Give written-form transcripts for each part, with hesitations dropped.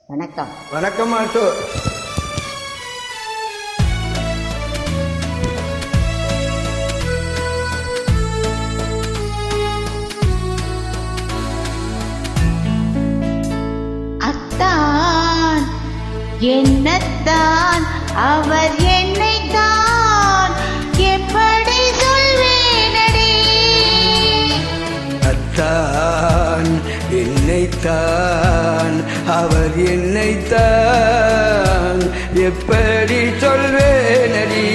வணக்கம். வணக்கம் ஆட்டோ. அத்தான் என்னத்தான் அவர் என்னைத்தான் எப்படி சொல்வேனடி. அத்தான் என்னைத்தான் அவர் என்னைத்தான் எப்படி சொல்வேனடி.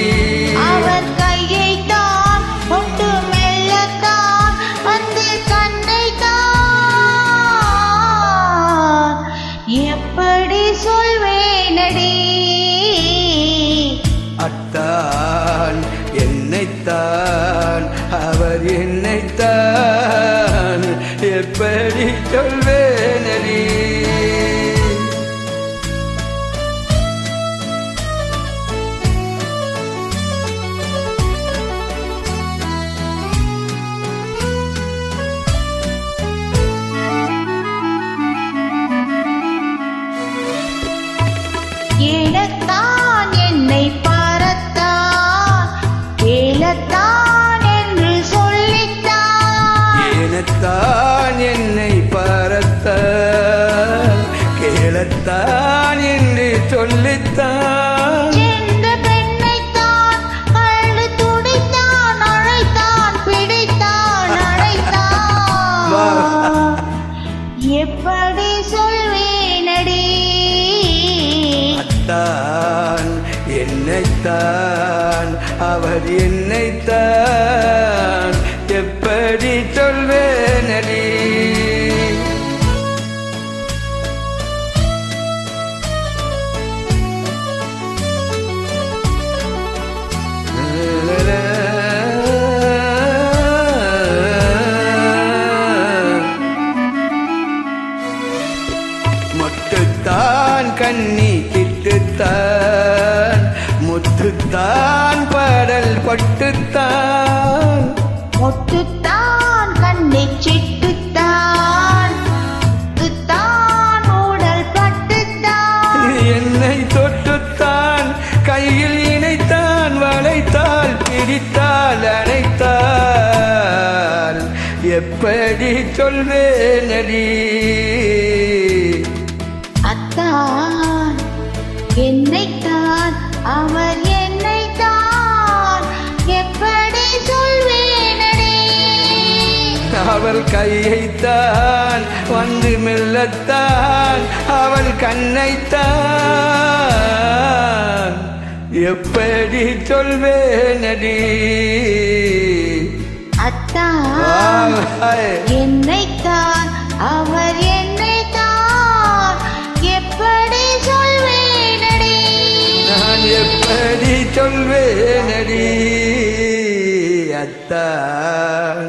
அவர் கையைத்தான் ஒட்டு மெல்லத்தான் வந்து கண்ணைத்தான் எப்படி சொல்வேனடி. அத்தான் என்னைத்தான் அவர் என்னைத்தான் எப்படி சொல்வேனடி. ஏலத்தான் என்னை பாரத்தான் ஏலத்தான் என்று சொல்லித்தான். ஏனத்தான் என்னை பாரத்தான் கேளத்தான் என்று சொல்லித்தான். சென்ற பெண்ணைத்தான் அள்ளு துடித்தான் அழைத்தான் பிடித்தான் அழைத்தான் எப்படி சொல்வேனடி. அத்தான் என்னைத்தான் அவர் என்னைத்தான் எப்படி சொல்வேனடி. மொட்டுத்தான் கண்ணி கிட்டுத்தான் முத்துத்தான் பாடல் பட்டுத்தான். முத்துத்தான் கண்ணை சிட்டுத்தான் முத்துத்தான் ஊடல் பட்டுத்தான். என்னை தொட்டுத்தான் கையில் இணைத்தான் வளைத்தால் பிடித்தால் அணைத்தால் எப்படி சொல்வேனடி. அத்தான் என்னைத்தான் அவர் என்னைத்தான் எப்படி சொல்வேனடி. அவள் கையைத்தான் வந்து மெல்லத்தான் அவள் கண்ணைத்தான் எப்படி சொல்வேனடி. அத்தான் என்னைத்தான் அவர் என்னைத்தான் எப்படி சொல்வேனடி. நான் எப்படி சொல்வேனடி. அத்தான்